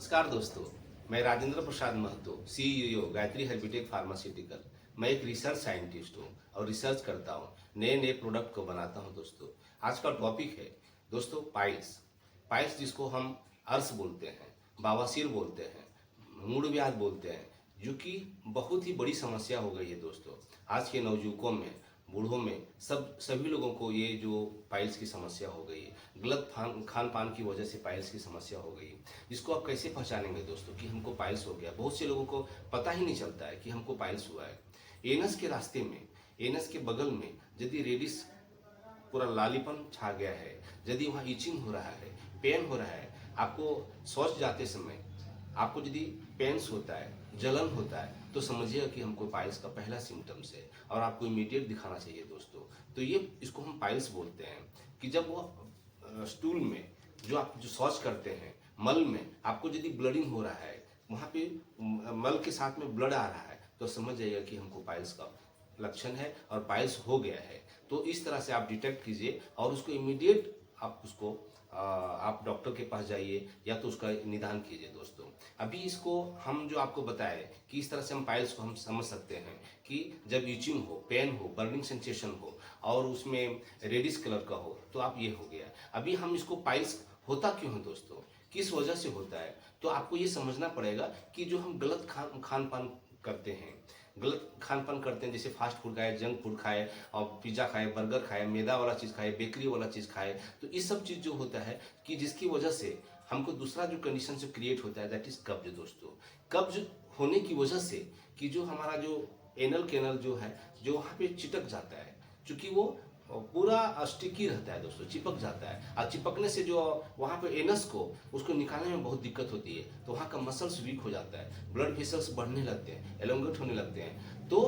नमस्कार दोस्तों, मैं राजेंद्र प्रसाद महतो, सीईओ गायत्री हेल्पिटेक फार्मास्यूटिकल। मैं एक रिसर्च साइंटिस्ट हूँ और रिसर्च करता हूँ, नए नए प्रोडक्ट को बनाता हूँ। दोस्तों, आज का टॉपिक है दोस्तों पाइल्स। पाइल्स जिसको हम अर्श बोलते हैं, बवासीर बोलते हैं, मूढ़व्याध बोलते हैं, जो कि बहुत ही बड़ी समस्या हो गई है दोस्तों। आज के नवयुवकों में, बूढ़ों में, सभी लोगों को ये जो पाइल्स की समस्या हो गई है, गलत खान पान की वजह से पाइल्स की समस्या हो गई है। इसको आप कैसे पहचानेंगे दोस्तों कि हमको पाइल्स हो गया? बहुत से लोगों को पता ही नहीं चलता है कि हमको पाइल्स हुआ है। एनस के रास्ते में, एनस के बगल में यदि रेडिस पूरा लालीपन छा गया है, यदि वहाँ इचिंग हो रहा है, पेन हो रहा है, आपको शौच जाते समय आपको यदि पेन्स होता है, जलन होता है, तो समझिएगा कि हमको पाइल्स का पहला सिम्टम्स है और आपको इमीडिएट दिखाना चाहिए दोस्तों। तो ये इसको हम पाइल्स बोलते हैं कि जब वो स्टूल में जो आप जो शौच करते हैं, मल में आपको यदि ब्लडिंग हो रहा है, वहाँ पे मल के साथ में ब्लड आ रहा है, तो समझ जाइएगा कि हमको पाइल्स का लक्षण है और पाइल्स हो गया है। तो इस तरह से आप डिटेक्ट कीजिए और उसको इमीडिएट आप उसको आप डॉक्टर के पास जाइए या तो उसका निदान कीजिए दोस्तों। अभी इसको हम जो आपको बताए कि इस तरह से हम पाइल्स को हम समझ सकते हैं कि जब ईचिंग हो, पेन हो, बर्निंग सेंसेशन हो और उसमें रेडिश कलर का हो, तो आप ये हो गया। अभी हम इसको पाइल्स होता क्यों है दोस्तों, किस वजह से होता है, तो आपको ये समझना पड़ेगा कि जो हम गलत खान पान करते हैं, गलत खान पान करते हैं, जैसे फास्ट फूड खाए, जंक फूड खाए और पिज्ज़ा खाए, बर्गर खाए, मैदा वाला चीज़ खाए, बेकरी वाला चीज़ खाए, तो ये सब चीज़ जो होता है कि जिसकी वजह से हमको दूसरा जो कंडीशन से क्रिएट होता है, दैट इज कब्ज दोस्तों। कब्ज होने की वजह से कि जो हमारा जो एनल कैनल जो है, जो वहाँ पे चिटक जाता है, चूँकि वो पूरा स्टिकी रहता है दोस्तों, चिपक जाता है और चिपकने से जो वहाँ पे एनस को उसको निकालने में बहुत दिक्कत होती है, तो वहाँ का मसल्स वीक हो जाता है, ब्लड वेसल्स बढ़ने लगते हैं, एलोंगेट होने लगते हैं, तो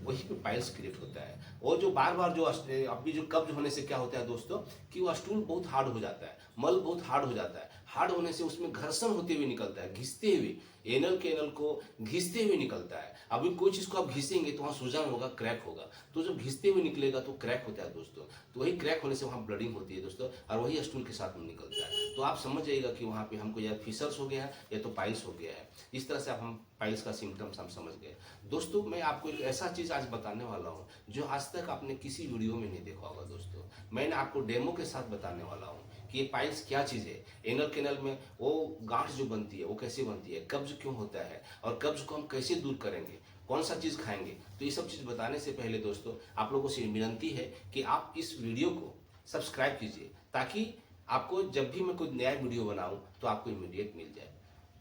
वही पे पाइल्स क्रिएट होता है। और जो बार बार जो अभी जो कब्ज होने से क्या होता है दोस्तों कि वो स्टूल बहुत हार्ड हो जाता है, मल बहुत हार्ड हो जाता है। हार्ड होने से उसमें घर्षण होते हुए निकलता है, घिसते हुए, एनल के एनल को घिसते हुए निकलता है। अभी कोई चीज़ को आप घिसेंगे तो वहाँ सूजन होगा, क्रैक होगा, तो जब घिसते हुए निकलेगा तो क्रैक होता है दोस्तों। तो वही क्रैक होने से वहाँ ब्लडिंग होती है दोस्तों और वही स्टूल के साथ में निकलता है। तो आप समझ जाइएगा कि वहाँ पे हमको या फिशर्स हो गया है या तो पाइल्स हो गया है। इस तरह से आप हम पाइल्स का सिम्टम्स हम समझ गए दोस्तों। मैं आपको एक ऐसा चीज़ आज बताने वाला हूँ जो आज तक आपने किसी वीडियो में नहीं देखा होगा दोस्तों। मैंने आपको डेमो के साथ बताने वाला हूँ कि ये पाइल्स क्या चीज़ है, एनल कैनल में वो गांठ जो बनती है वो कैसे बनती है, कब्ज क्यों होता है और कब्ज को हम कैसे दूर करेंगे, कौन सा चीज़ खाएंगे। तो ये सब चीज़ बताने से पहले दोस्तों आप लोगों से विनती है कि आप इस वीडियो को सब्सक्राइब कीजिए, ताकि आपको जब भी मैं कोई नया वीडियो बनाऊं तो आपको इमीडिएट मिल जाए।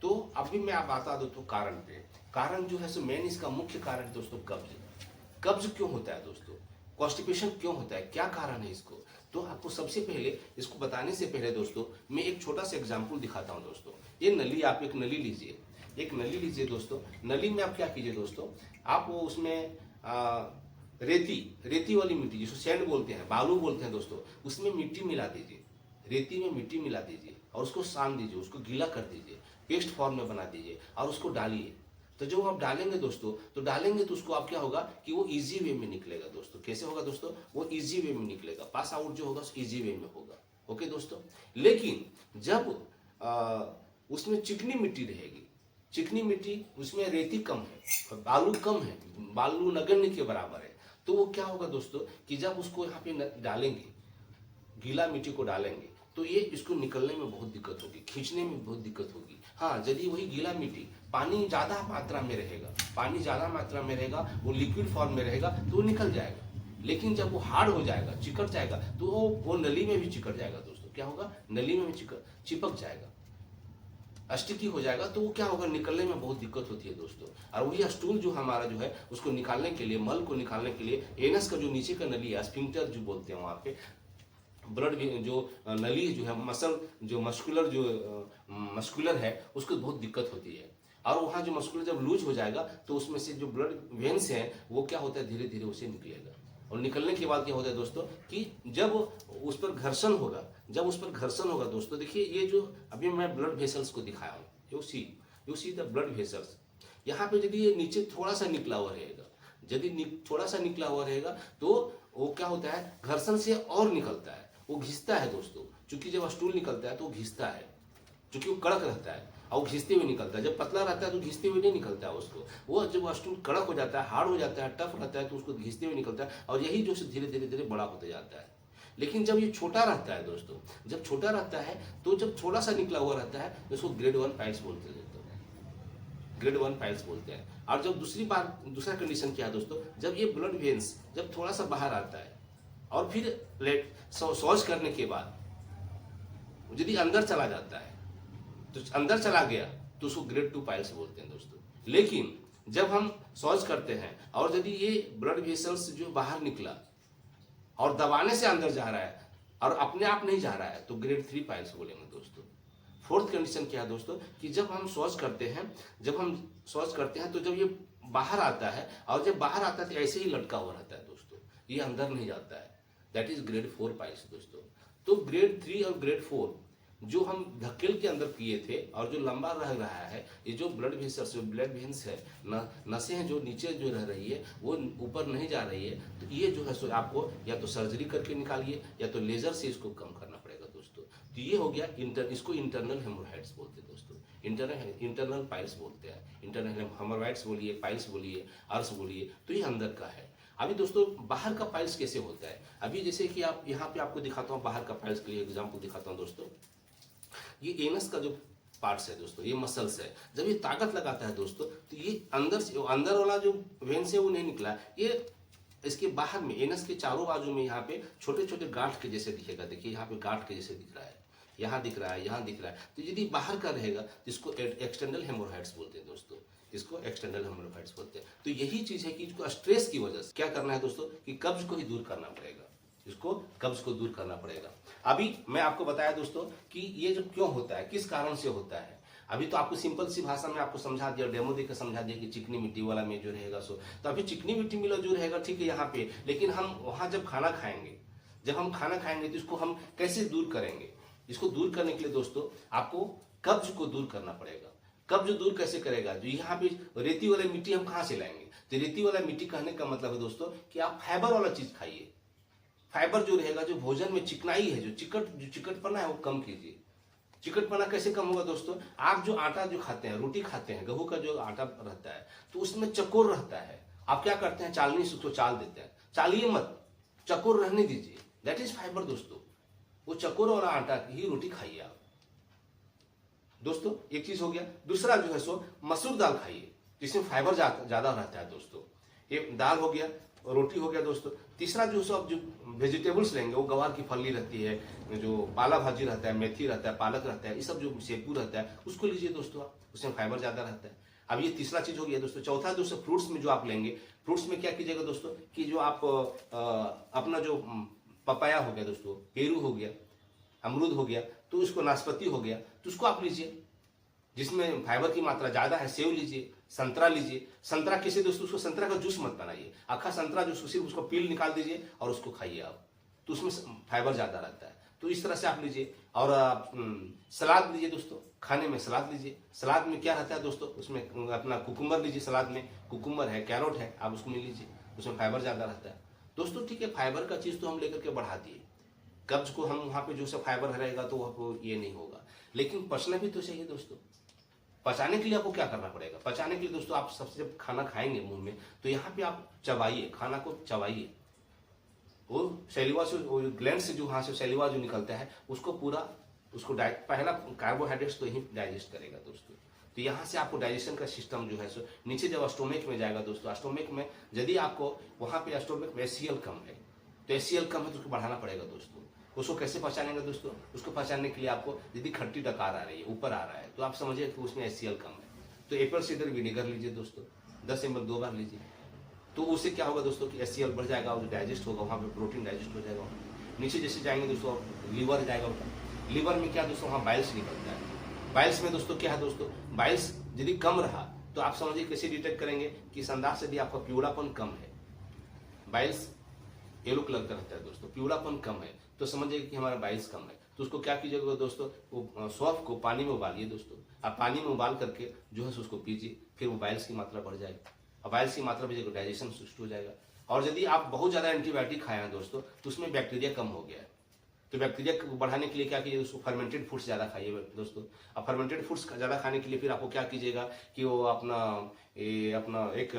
तो अभी मैं आप बता दूं तो कारण पे, कारण जो है सो मेन इसका मुख्य कारण दोस्तों कब्ज। कब्ज क्यों होता है दोस्तों, कॉन्स्टिपेशन क्यों होता है, क्या कारण है इसको, तो आपको सबसे पहले इसको बताने से पहले दोस्तों मैं एक छोटा सा एग्जाम्पल दिखाता हूँ दोस्तों। ये नली, आप एक नली लीजिए, एक नली लीजिए दोस्तों। नली में आप क्या कीजिए दोस्तों, आप वो उसमें रेती, रेती वाली मिट्टी जिसको सैंड बोलते हैं, बालू बोलते हैं दोस्तों, उसमें मिट्टी मिला दीजिए, रेती में मिट्टी मिला दीजिए और उसको सान दीजिए, उसको गीला कर दीजिए, पेस्ट फॉर्म में बना दीजिए और उसको डालिए। तो जब आप डालेंगे दोस्तों, तो डालेंगे तो उसको आप क्या होगा कि वो इजी वे में निकलेगा दोस्तों। कैसे होगा दोस्तों, वो इजी वे में निकलेगा, पास आउट जो होगा इजी वे में होगा। ओके दोस्तों, लेकिन जब उसमें चिकनी मिट्टी रहेगी, चिकनी मिट्टी, उसमें रेती कम है, बालू कम है, बालू नगण्य के बराबर है, तो वो क्या होगा दोस्तों कि जब उसको यहाँ पे डालेंगे, गीला मिट्टी को डालेंगे, तो ये इसको निकलने में बहुत दिक्कत होगी, खींचने में बहुत दिक्कत होगी। हाँ, यदि वही गीला मिट्टी पानी ज़्यादा मात्रा में रहेगा, पानी ज़्यादा मात्रा में रहेगा, वो लिक्विड फॉर्म में रहेगा तो वो निकल जाएगा। लेकिन जब वो हार्ड हो जाएगा, चिकट जाएगा, तो वो नली में भी चिकट जाएगा दोस्तों। क्या होगा, नली में भी चिपक जाएगा, स्टिकी हो जाएगा, तो वो क्या होगा, निकलने में बहुत दिक्कत होती है दोस्तों। और वही स्टूल जो हमारा जो है उसको निकालने के लिए, मल को निकालने के लिए, एनस का जो नीचे का नली है, स्फिंक्टर जो बोलते हैं, वहाँ पे ब्लड जो नली जो है, मसल जो मस्कुलर है, उसको बहुत दिक्कत होती है। और वहाँ जो मस्कुलर जब लूज हो जाएगा तो उसमें से जो ब्लड वेन्स हैं वो क्या होता है, धीरे धीरे उसे निकलेगा। और निकलने के बाद क्या होता है दोस्तों कि जब उस पर घर्षण होगा, जब उस पर घर्षण होगा दोस्तों, देखिए ये जो अभी मैं ब्लड वेसल्स को दिखाया हूँ, you see the blood vessels, यहाँ पे यदि ये नीचे थोड़ा सा निकला हुआ रहेगा, यदि थोड़ा सा निकला हुआ रहेगा तो वो क्या होता है, घर्षण से और निकलता है, वो घिसता है दोस्तों। चूंकि जब स्टूल निकलता है तो वो घिसता है, चूंकि वो कड़क रहता है और घिसते हुए निकलता है। जब पतला रहता है तो घिसते हुए नहीं निकलता है उसको, वो जब स्टूल कड़क हो जाता है, हार्ड हो जाता है, टफ रहता है तो उसको घिसते हुए निकलता है, और यही जो धीरे धीरे धीरे बड़ा होते जाता है। लेकिन जब ये छोटा रहता है दोस्तों, जब छोटा रहता है तो जब थोड़ा सा निकला हुआ रहता है तो उसको ग्रेड 1 पाइल्स बोलते हैं दोस्तों, ग्रेड 1 पाइल्स बोलते हैं। और जब दूसरा कंडीशन क्या है दोस्तों, जब ये ब्लड वेन्स जब थोड़ा सा बाहर आता है और फिर शौच करने के बाद यदि अंदर चला जाता है, तो अंदर चला गया तो उसको ग्रेड 2 पाइल्स बोलते हैं दोस्तों। लेकिन जब हम शौच करते हैं और यदि ये ब्लड वेसल्स जो बाहर निकला और दबाने से अंदर जा रहा है और अपने आप नहीं जा रहा है तो ग्रेड 3 पाइल्स बोलेंगे दोस्तों। फोर्थ कंडीशन क्या है दोस्तों, कि जब हम शौच करते हैं तो जब ये बाहर आता है और जब बाहर आता है तो ऐसे ही लटका हुआ रहता है दोस्तों, ये अंदर नहीं जाता है, दैट इज ग्रेड 4 पाइल्स दोस्तों। तो ग्रेड 3 और ग्रेड 4 जो हम धकेल के अंदर किए थे और जो लंबा रह रहा है, ये जो ब्लड वेसल्स जो ब्लड वेन्स है, नसें हैं जो नीचे जो रह रही है वो ऊपर नहीं जा रही है, तो ये जो है सो आपको या तो सर्जरी करके निकालिए या तो लेजर से इसको कम करना पड़ेगा दोस्तों। तो ये हो गया इसको इंटरनल हेमोराइड्स बोलते हैं दोस्तों, इंटरनल पाइल्स बोलते हैं। इंटरनल हेमोराइड्स बोलिए, पाइल्स बोलिए, अर्स बोलिए, तो ये अंदर का है। अभी दोस्तों बाहर का पाइल्स कैसे होता है, अभी जैसे कि आप यहाँ पे आपको दिखाता हूँ बाहर का पाइल्स के लिए एग्जाम्पल दिखाता हूँ दोस्तों। ये एनस का जो पार्ट्स है दोस्तों, ये मसल्स है, जब ये ताकत लगाता है दोस्तों तो ये अंदर वाला जो वेन्स है वो नहीं निकला, ये इसके बाहर में एनस के चारों बाजू में यहाँ पे छोटे छोटे गांठ के जैसे दिखेगा। देखिए यहाँ पे गांठ के जैसे दिख रहा है, यहाँ दिख रहा है, यहाँ दिख रहा है। तो यदि बाहर का रहेगा तो इसको एक्सटर्नल हेमोरॉइड्स बोलते हैं दोस्तों, इसको एक्सटर्नल हेमोरॉइड्स बोलते हैं। तो यही चीज है कि इसको स्ट्रेस की वजह से क्या करना है दोस्तों, कि कब्ज को ही दूर करना पड़ेगा, इसको कब्ज को दूर करना पड़ेगा। अभी मैं आपको बताया दोस्तों कि ये जो क्यों होता है, किस कारण से होता है। अभी तो आपको सिंपल सी भाषा में आपको समझा दिया, डेमो देकर समझा दिया कि चिकनी मिट्टी वाला में जो रहेगा सो, तो अभी चिकनी मिट्टी मिला जो रहेगा ठीक है यहाँ पे, लेकिन हम वहां जब खाना खाएंगे तो इसको हम कैसे दूर करेंगे। इसको दूर करने के लिए दोस्तों आपको कब्ज को दूर करना पड़ेगा। कब्ज दूर कैसे करेगा, जो यहाँ पे रेती वाली मिट्टी हम कहाँ से लाएंगे, तो रेती वाला मिट्टी कहने का मतलब है दोस्तों कि आप फाइबर वाला चीज खाइए। फाइबर जो रहेगा, जो भोजन में चिकनाई है, जो चिकटपना है वो कम कीजिए। चिकटपना कैसे कम होगा दोस्तों, आप जो आटा जो खाते हैं, रोटी खाते हैं, गेहूं का जो आटा रहता है तो उसमें चकोर रहता है। आप क्या करते हैं, चालनी से उसको चाल देते हैं, चालिए मत, चकोर रहने दीजिए, दैट इज फाइबर दोस्तों। वो चकोर और आटा की रोटी खाइए आप दोस्तों, एक चीज हो गया। दूसरा जो है सो मसूर दाल खाइए, जिसमें फाइबर ज्यादा रहता है दोस्तों। ये दाल हो गया, रोटी हो गया दोस्तों। तीसरा जो सब जो वेजिटेबल्स लेंगे, वो गवार की फली रहती है, जो पाला भाजी रहता है, मेथी रहता है, पालक रहता है, ये सब जो सेपू रहता है उसको लीजिए दोस्तों आप, उसमें फाइबर ज्यादा रहता है। अब ये तीसरा चीज हो गया दोस्तों। चौथा दोस्तों, फ्रूट्स में जो आप लेंगे, फ्रूट्स में क्या कीजिएगा दोस्तों कि जो आप अपना जो पपाया हो गया दोस्तों, पेरू हो गया, अमरूद हो गया, तो उसको नाशपाती हो गया, तो उसको आप लीजिए जिसमें फाइबर की मात्रा ज्यादा है। सेव लीजिए, संतरा लीजिए। संतरा कैसे दोस्तों, उसको संतरा का जूस मत बनाइए, आखा संतरा जो सिर्फ उसको पील निकाल दीजिए और उसको खाइए आप, तो उसमें फाइबर ज्यादा रहता है। तो इस तरह से आप लीजिए। और सलाद लीजिए दोस्तों, खाने में सलाद लीजिए। सलाद में क्या रहता है दोस्तों, उसमें अपना कुकुम्बर लीजिए, सलाद में कुकुम्बर है, कैरोट है, आप उसको ले लीजिए, उसमें फाइबर ज्यादा रहता है दोस्तों। ठीक है, फाइबर का चीज तो हम लेकर के बढ़ा दिए, कब्ज को हम वहां पे जो सब फाइबर रहेगा तो वो ये नहीं होगा, लेकिन पचना भी तो चाहिए दोस्तों। पचाने के लिए आपको क्या करना पड़ेगा, पचाने के लिए दोस्तों आप सबसे जब खाना खाएंगे मुंह में तो यहाँ पे आप चबाइए, खाना को चबाइए। वो सैलिवा से, वो ग्लैंड से जो वहां से सैलिवा जो निकलता है उसको पूरा उसको पहला कार्बोहाइड्रेट्स तो ही डाइजेस्ट करेगा दोस्तों। तो यहाँ से आपको डाइजेशन का सिस्टम जो है सो नीचे जब स्टोमिक में जाएगा दोस्तों, स्टोमिक में यदि आपको वहां पे स्टोमिक में HCl कम है तो HCl कम है तो उसको बढ़ाना पड़ेगा दोस्तों। उसको कैसे पहचानेंगे दोस्तों, उसको पहचानने के लिए आपको यदि खट्टी डकार आ रही है, ऊपर आ रहा है, तो आप समझिए कि उसमें HCl कम है, तो एप्पल साइडर विनेगर लीजिए दोस्तों, 10 ml 2 बार लीजिए। तो उससे क्या होगा दोस्तों कि HCl बढ़ जाएगा और डाइजेस्ट होगा, वहाँ पे प्रोटीन डाइजेस्ट हो जाएगा। नीचे जैसे जाएंगे दोस्तों लीवर जाएगा उनका, लीवर में क्या दोस्तों, वहाँ बाइल्स निकलता है। बाइल्स में दोस्तों क्या है दोस्तों, बाइल्स यदि कम रहा तो आप समझिए कैसे डिटेक्ट करेंगे कि संदास यदि आपका पिवड़ापन कम है, बाइल्स येलो कलर का रहता है दोस्तों, पिवड़ापन कम है, तो समझिए कि हमारा बाइल्स कम है। तो उसको क्या कीजिएगा दोस्तों, वो सौंफ को पानी में उबालिए दोस्तों, आप पानी में उबाल करके जो है उसको पीजिए, फिर वो बाइल्स की मात्रा बढ़ जाएगी, और बाइल्स की मात्रा बढ़ जाएगी, डाइजेशन सुस्त हो जाएगा। और यदि आप बहुत ज्यादा एंटीबायोटिक खाए हैं दोस्तों तो उसमें बैक्टीरिया कम हो गया है, तो बैक्टीरिया को बढ़ाने के लिए क्या कीजिए दोस्तों, फर्मेंटेड फूड्स ज़्यादा खाइए दोस्तों। अब फर्मेंटेड फूड्स ज़्यादा खाने के लिए फिर आपको क्या कीजिएगा कि वो अपना एक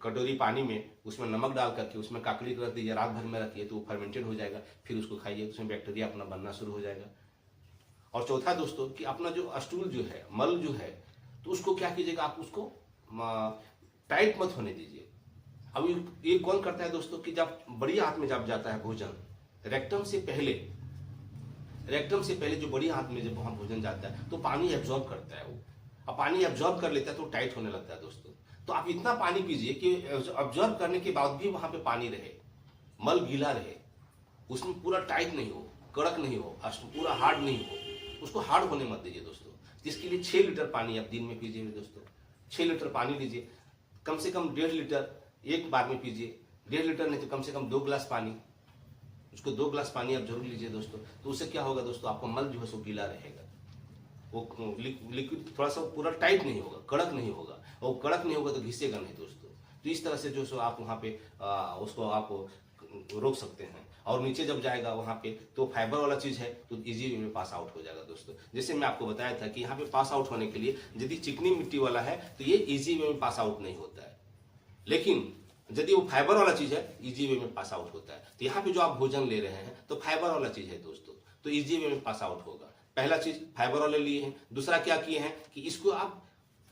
कटोरी पानी में उसमें नमक डाल करके उसमें काकड़ी रख दीजिए, रात भर में रखिए, तो वो फर्मेंटेड हो जाएगा, फिर उसको खाइए, उसमें बैक्टीरिया अपना बनना शुरू हो जाएगा। और चौथा दोस्तों कि अपना जो स्टूल जो है, मल जो है, तो उसको क्या कीजिएगा, आप उसको टाइट मत होने दीजिए। अब ये कौन करता है दोस्तों कि जब बड़ी आंत में जब जाता है भोजन, रेक्टम से पहले जो बड़ी आंत में जब वहां भोजन जाता है तो पानी एब्जॉर्ब करता है वो। अब पानी एब्जॉर्ब कर लेता है तो टाइट होने लगता है दोस्तों। तो आप इतना पानी पीजिए कि एब्जॉर्ब करने के बाद भी वहां पे पानी रहे, मल गीला रहे, उसमें पूरा टाइट नहीं हो, कड़क नहीं हो, पूरा हार्ड नहीं हो, उसको हार्ड होने मत दीजिए दोस्तों। जिसके लिए 6 लीटर पानी आप दिन में पीजिए दोस्तों। 6 लीटर पानी लीजिए, कम से कम 1.5 लीटर एक बार में पीजिए। 1.5 लीटर नहीं तो कम से कम 2 गिलास पानी, उसको 2 गिलास पानी आप जरूर लीजिए दोस्तों। तो उससे क्या होगा दोस्तों, आपका मल जो है सो गीला रहेगा, वो लिक्विड थोड़ा सा पूरा टाइट नहीं होगा, कड़क नहीं होगा, और कड़क नहीं होगा तो घिसेगा नहीं दोस्तों। तो इस तरह से जो सो आप वहाँ पे उसको आप रोक सकते हैं। और नीचे जब जाएगा वहाँ पे तो फाइबर वाला चीज है तो इजी वे में पास आउट हो जाएगा दोस्तों। जैसे मैं आपको बताया था कि यहाँ पे पास आउट होने के लिए यदि चिकनी मिट्टी वाला है तो ये इजी वे में पास आउट नहीं होता है, लेकिन यदि वो फाइबर वाला चीज है इजी वे में पास आउट होता है। तो यहाँ पे जो आप भोजन ले रहे हैं तो फाइबर वाला चीज है दोस्तों, तो इजी वे में पास आउट होगा। पहला चीज फाइबर वाले लिए हैं। दूसरा क्या किए हैं कि इसको आप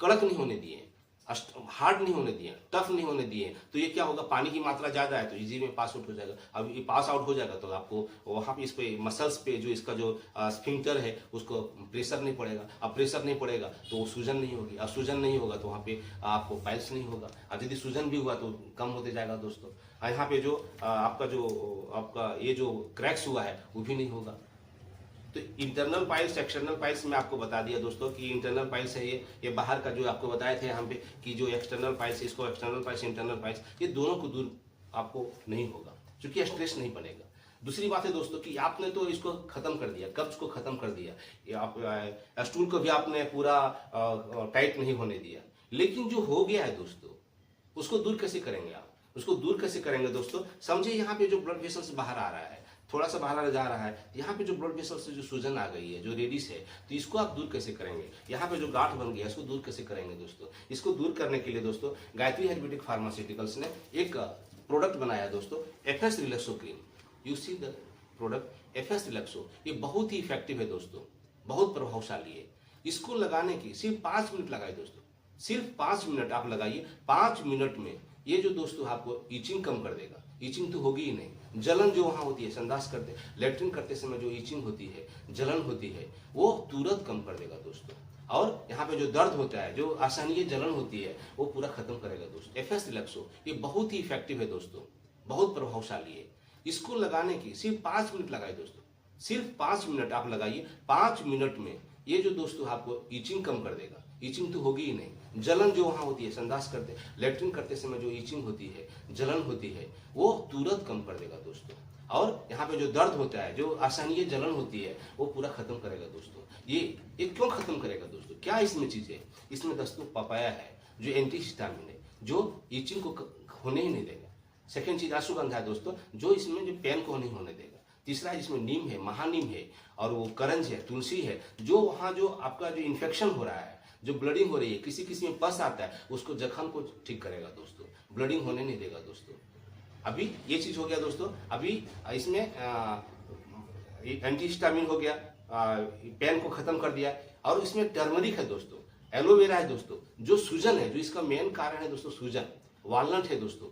कड़क नहीं होने दिए, हार्ड नहीं होने दिए, टफ नहीं होने दिए, तो ये क्या होगा, पानी की मात्रा ज्यादा है तो इजी में पास आउट हो जाएगा। अब ये पास आउट हो जाएगा तो आपको वहां पे इस पे मसल्स पे जो इसका जो स्फिंक्टर है उसको प्रेशर नहीं पड़ेगा। अब प्रेशर नहीं पड़ेगा तो सूजन नहीं होगी, अब सूजन नहीं होगा तो वहाँ पे आपको पाइल्स नहीं होगा, और यदि सूजन भी हुआ तो कम होते जाएगा दोस्तों। यहाँ पे जो आपका ये जो क्रैक्स हुआ है वो भी नहीं होगा। तो इंटरनल पाइल्स एक्सटर्नल पाइल्स में आपको बता दिया दोस्तों कि इंटरनल पाइल्स है ये बाहर का, जो आपको बताए थे यहाँ पे कि जो एक्सटर्नल पाइल्स, इसको एक्सटर्नल पाइल्स इंटरनल पाइल्स, ये दोनों को दूर आपको नहीं होगा क्योंकि स्ट्रेस नहीं बनेगा। दूसरी बात है दोस्तों कि आपने तो इसको खत्म कर दिया, कब्ज को खत्म कर दिया, ये आप स्टूल को भी आपने पूरा टाइट नहीं होने दिया, लेकिन जो हो गया है दोस्तों उसको दूर कैसे करेंगे आप, उसको दूर कैसे करेंगे दोस्तों। समझिए यहाँ पे जो ब्लड वेसल्स बाहर आ रहा है, थोड़ा सा बाहर जा रहा है, यहाँ पे जो ब्लड वेसल से जो सूजन आ गई है, जो रेडिस है, तो इसको आप दूर कैसे करेंगे। यहाँ पे जो गांठ बन गया है इसको दूर कैसे करेंगे दोस्तों। इसको दूर करने के लिए दोस्तों गायत्री आयुर्वेदिक फार्मास्यूटिकल्स ने एक प्रोडक्ट बनाया दोस्तों, FS Relaxo cream. You see the product FS Relaxo, ये बहुत ही इफेक्टिव है दोस्तों, बहुत प्रभावशाली है। इसको लगाने की सिर्फ 5 मिनट लगाए दोस्तों, सिर्फ 5 मिनट आप लगाइए। 5 मिनट में ये जो दोस्तों आपको ईचिंग कम कर देगा। ईचिंग तो होगी ही नहीं, जलन जो वहां होती है, संडास करते लेटरिन करते समय जो ईचिंग होती है, जलन होती है, वो तुरंत कम कर देगा दोस्तों। और यहाँ पे जो दर्द होता है, जो असहनीय जलन होती है, वो पूरा खत्म करेगा दोस्तों। एफएस रिलैक्सो ये बहुत ही इफेक्टिव है दोस्तों, बहुत प्रभावशाली है। इसको लगाने की सिर्फ 5 मिनट लगाए दोस्तों, सिर्फ 5 मिनट आप लगाइए। 5 मिनट में ये जो दोस्तों आपको ईचिंग कम कर देगा। ईचिंग तो होगी ही नहीं, जलन जो वहां होती है, संडास करते लेटरिन करते समय जो ईचिंग होती है, जलन होती है, वो तुरंत कम कर देगा दोस्तों। और यहाँ पे जो दर्द होता है, जो असहनीय जलन होती है, वो पूरा खत्म करेगा दोस्तों। ये क्यों खत्म करेगा दोस्तों, क्या इसमें चीज है, इसमें दोस्तों पपाया है जो एंटी हिस्टामिन है, जो ईचिंग को होने ही नहीं देगा। सेकेंड चीज अश्वगंधा है दोस्तों, जो इसमें जो पेन को नहीं होने देगा। तीसरा इसमें नीम है, महानीम है, और वो करंज है, तुलसी है, जो वहाँ जो आपका जो इन्फेक्शन हो रहा है, जो ब्लडिंग हो रही है, किसी किसी में पस आता है, उसको जख्म को ठीक करेगा दोस्तों, ब्लडिंग होने नहीं देगा दोस्तों। अभी ये चीज हो गया दोस्तों। अभी इसमें एंटीहिस्टामिन हो गया, पेन को खत्म कर दिया, और इसमें टर्मरिक है दोस्तों, एलोवेरा है दोस्तों, जो सूजन है, जो इसका मेन कारण है दोस्तों सूजन, वालनट है दोस्तों,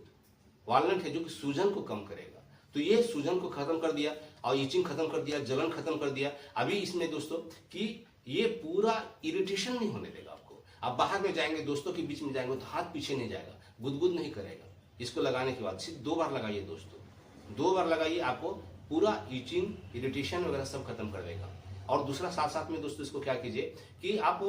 वालनट है जो कि सूजन को कम करेगा। तो ये सूजन को खत्म कर दिया और ईचिंग खत्म कर दिया, जलन खत्म कर दिया। अभी इसमें दोस्तों कि ये पूरा इरिटेशन नहीं होने देगा आपको। आप बाहर में जाएंगे, दोस्तों के बीच में जाएंगे तो हाथ पीछे नहीं जाएगा, गुदगुद नहीं करेगा। इसको लगाने के बाद सिर्फ 2 बार लगाइए दोस्तों, 2 बार लगाइए, आपको पूरा ईचिंग, इरिटेशन वगैरह सब खत्म कर देगा। और दूसरा साथ साथ में दोस्तों इसको क्या कीजिए कि आप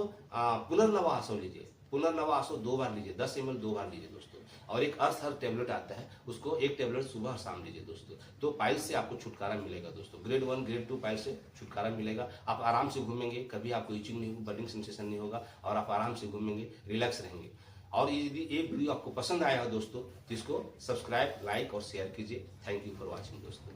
पुनर्नवा आसव लीजिए। पुनर्नवा आसव 2 बार लीजिए, 10 ml 2 बार लीजिए दोस्तों। और एक अर्थ हर टेबलेट आता है, उसको 1 टेबलेट सुबह और शाम लीजिए दोस्तों। तो पाइल्स से आपको छुटकारा मिलेगा दोस्तों, ग्रेड 1 ग्रेड 2 पाइल्स से छुटकारा मिलेगा। आप आराम से घूमेंगे, कभी आपको ईचिंग नहीं होगी, बर्निंग सेंसेशन नहीं होगा, और आप आराम से घूमेंगे, रिलैक्स रहेंगे। और यदि ये वीडियो आपको पसंद आया हो दोस्तों तो इसको सब्सक्राइब, लाइक और शेयर कीजिए। थैंक यू फॉर वॉचिंग दोस्तों।